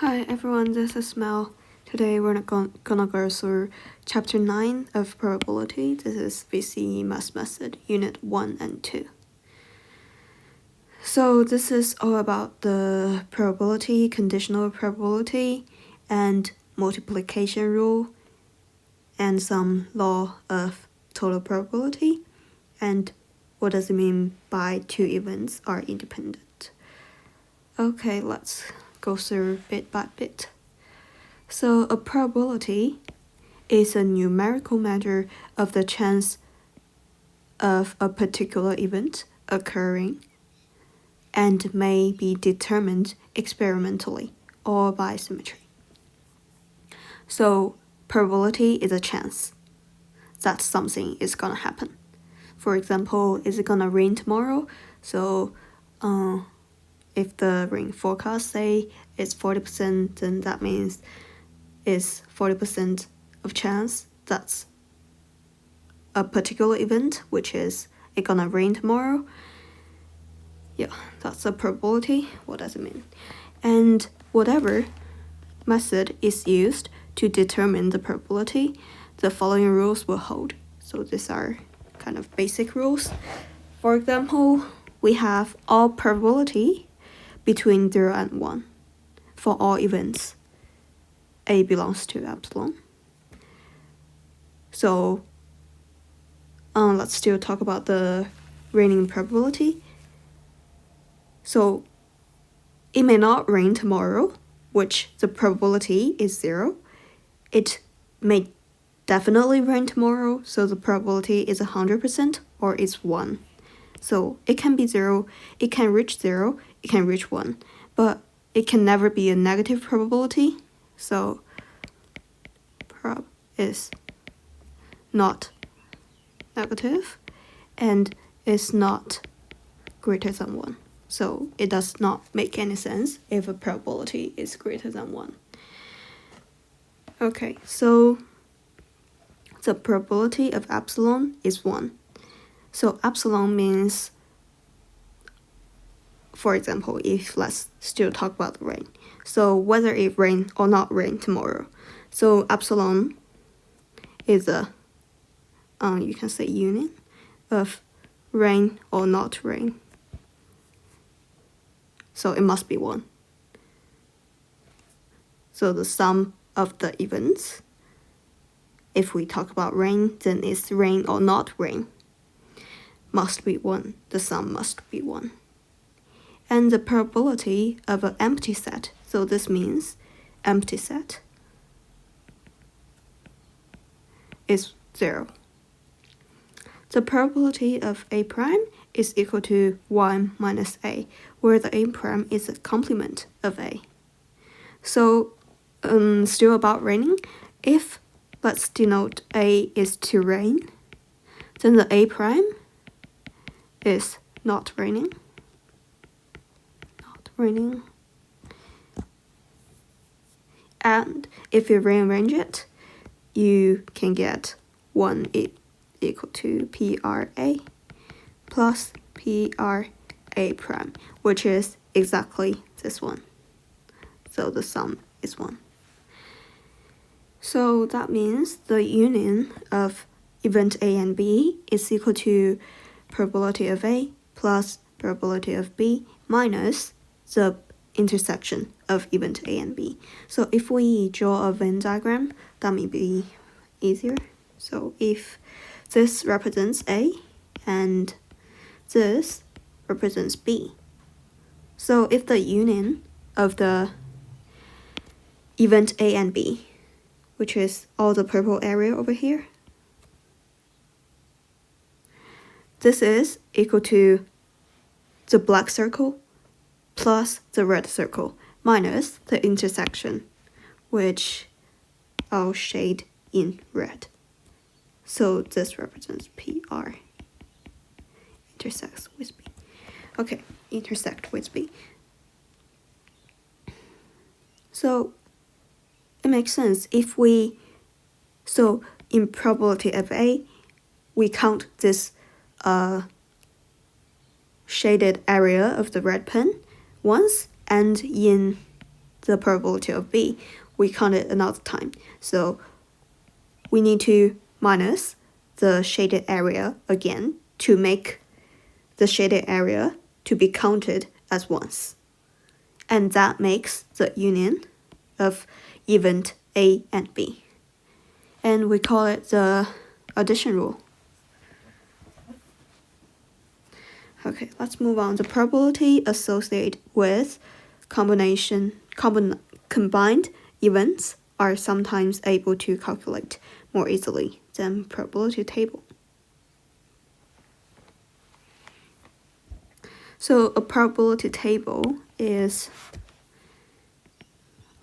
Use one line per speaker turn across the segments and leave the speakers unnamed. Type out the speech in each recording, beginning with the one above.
Hi everyone, this is Mel. Today we're gonna go through Chapter 9 of Probability. This is VCE Math Method, Unit 1 and 2. So this is all about the probability, conditional probability, and multiplication rule, and some law of total probability, and what does it mean by two events are independent. Okay, let's go through bit by bit. So a probability is a numerical measure of the chance of a particular event occurring and may be determined experimentally or by symmetry. So probability is a chance that something is gonna happen. For example, is it gonna rain tomorrow? So if the rain forecast say it's 40%, then that means is 40% of chance that's a particular event, which is it gonna rain tomorrow. Yeah, that's a probability. What does it mean? And whatever method is used to determine the probability, the following rules will hold. So these are kind of basic rules. For example, we have all probability between 0 and 1 for all events. A belongs to epsilon. So let's still talk about the raining probability. So it may not rain tomorrow, which the probability is 0. It may definitely rain tomorrow, so the probability is 100% or it's 1. So it can be 0, it can reach 0, it can reach 1, but it can never be a negative probability. So prob is not negative and is not greater than 1. So it does not make any sense if a probability is greater than 1. Okay, so the probability of epsilon is 1. So epsilon means, for example, if let's still talk about the rain. So whether it rain or not rain tomorrow. So epsilon is a, you can say union of rain or not rain. So it must be 1. So the sum of the events, if we talk about rain, then it's rain or not rain, must be 1. The sum must be 1. And the probability of an empty set, so this means empty set, is 0. The probability of A prime is equal to 1 minus A, where the A prime is a complement of A. So still about raining, if let's denote A is to rain, then the A prime is not raining. And if you rearrange it, you can get 1 equal to PRA plus PRA prime, which is exactly this one. So the sum is 1. So that means the union of event A and B is equal to probability of A plus probability of B minus the intersection of event A and B. So if we draw a Venn diagram, that may be easier. So if this represents A and this represents B. So if the union of the event A and B, which is all the purple area over here, this is equal to the black circle plus the red circle minus the intersection, which I'll shade in red. So this represents PR intersects with B. Okay, intersect with B. So it makes sense if we, so in probability of A, we count this shaded area of the red pen once, and in the probability of B, we count it another time. So we need to minus the shaded area again to make the shaded area to be counted as once. And that makes the union of event A and B. And we call it the addition rule. Okay, let's move on. The probability associated with combined events are sometimes able to calculate more easily than probability table. So a probability table is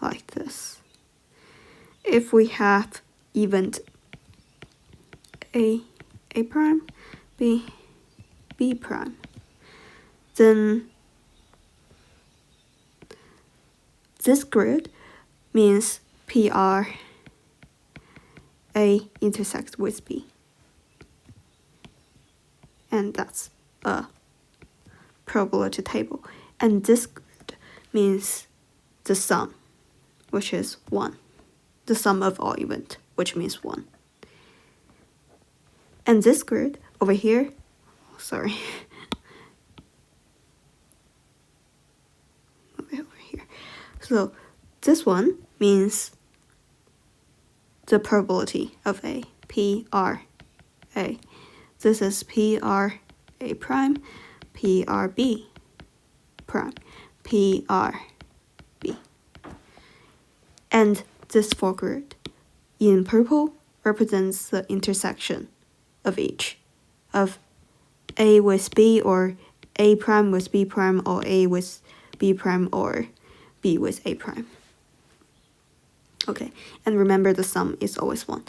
like this. If we have event A prime, B prime, then this grid means PR A intersects with B. And that's a probability table. And this grid means the sum, which is 1. The sum of all events, which means 1. And this grid over here, sorry, over here. So this one means the probability of A, PR A. This is PR A prime, PR B prime, PR B. And this foregrid in purple represents the intersection of each, of A with B, or A prime with B prime, or A with B prime, or B with A prime. Okay, and remember the sum is always 1.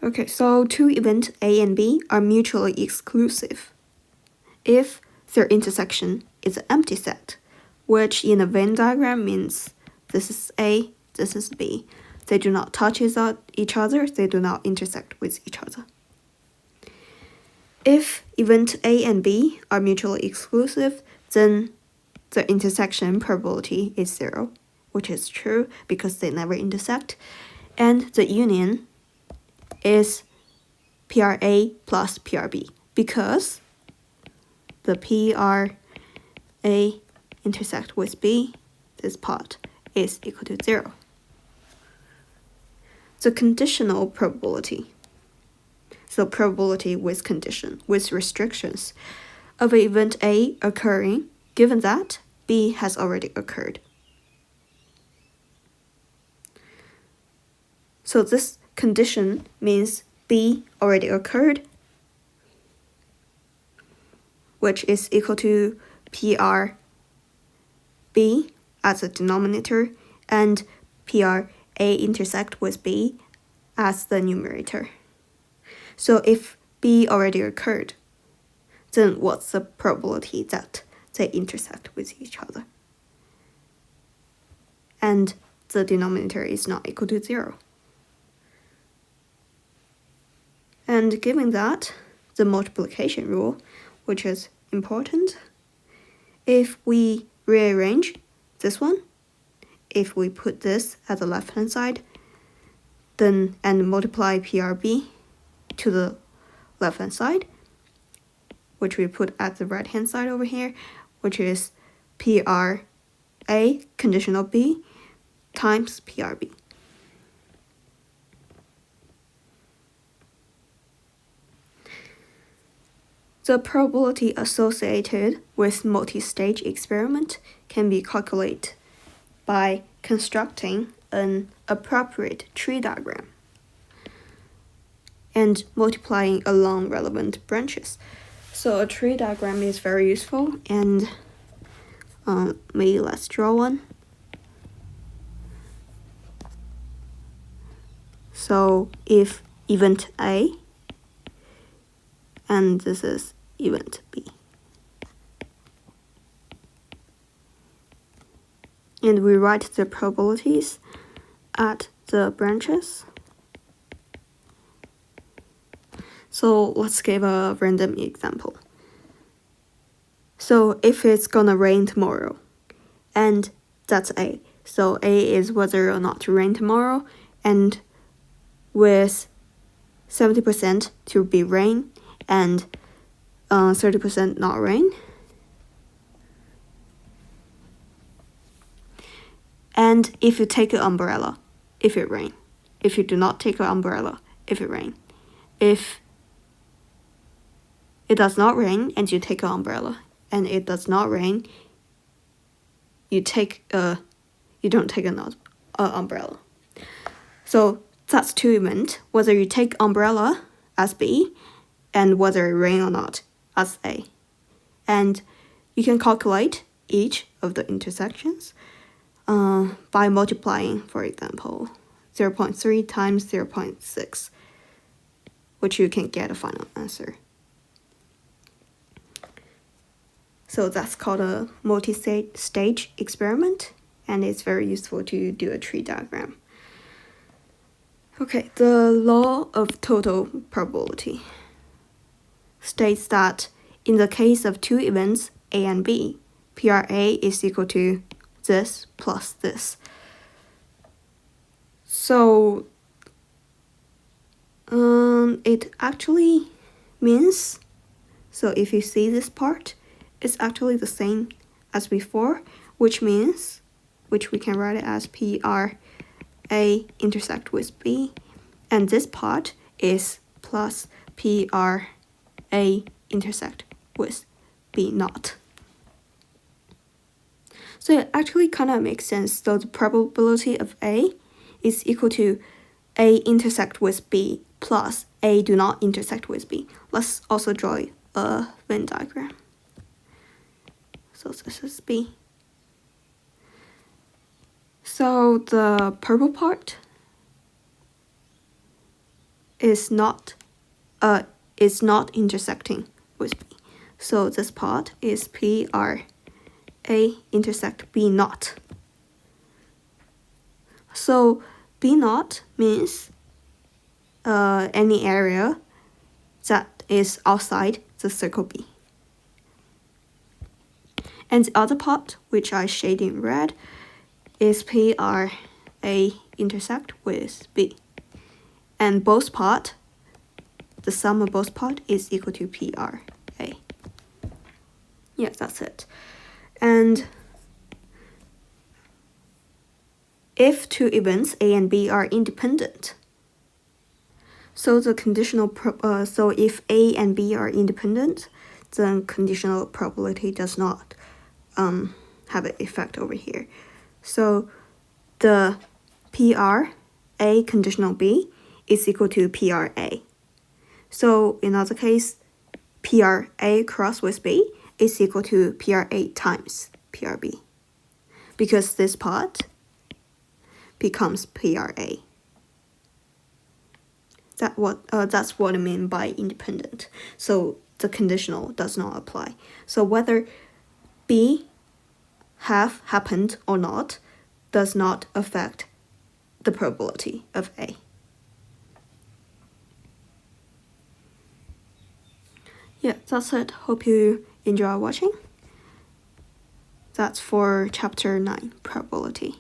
Okay, so two events A and B are mutually exclusive if their intersection is an empty set, which in a Venn diagram means this is A, this is B. They do not touch each other, they do not intersect with each other. If event A and B are mutually exclusive, then the intersection probability is 0, which is true because they never intersect, and the union is PRA plus PRB because the PRA intersect with B, this part, is equal to 0. The conditional probability, so probability with condition, with restrictions, of event A occurring given that B has already occurred. So this condition means B already occurred, which is equal to PRB as a denominator and PRA intersect with B as the numerator. So if B already occurred, then what's the probability that they intersect with each other? And the denominator is not equal to 0. And given that, the multiplication rule, which is important, if we rearrange this one, if we put this at the left-hand side, then and multiply PRB to the left-hand side, which we put at the right-hand side over here, which is PRA conditional B times PRB. The probability associated with multi-stage experiment can be calculated by constructing an appropriate tree diagram and multiplying along relevant branches. So a tree diagram is very useful, and maybe let's draw one. So if event A, and this is event B. And we write the probabilities at the branches. So let's give a random example. So if it's gonna rain tomorrow, and that's A. So A is whether or not to rain tomorrow, and with 70% to be rain and 30% not rain. And if you take an umbrella, if it rain. If you do not take an umbrella, if it rain. If it does not rain and you take an umbrella, and it does not rain, you don't take an umbrella. So that's two events, whether you take umbrella as B and whether it rain or not as A. And you can calculate each of the intersections by multiplying, for example, 0.3 times 0.6, which you can get a final answer. So that's called a multi-stage experiment, and it's very useful to do a tree diagram. Okay, the law of total probability states that in the case of two events, A and B, PRA is equal to this plus this. So it actually means, so if you see this part, it's actually the same as before, which means, which we can write it as PRA intersect with B, and this part is plus PRA intersect with B naught. So it actually kind of makes sense. So the probability of A is equal to A intersect with B plus A do not intersect with B. Let's also draw a Venn diagram. So this is B. So the purple part is not intersecting with B. So this part is PRA intersect B naught. So B naught means any area that is outside the circle B. And the other part, which I shade in red, is PRA intersect with B. And both part, the sum of both part is equal to PRA. Yeah, that's it. And if two events A and B are independent, so the conditional so if A and B are independent, then conditional probability does not have an effect over here. So the PRA conditional B is equal to PRA. So in other case, PRA cross with B is equal to PRA times PRB, because this part becomes PRA. That's what I mean by independent. So the conditional does not apply. So whether B have happened or not does not affect the probability of A. Yeah, that's it. Hope you enjoy watching. That's for chapter 9, probability.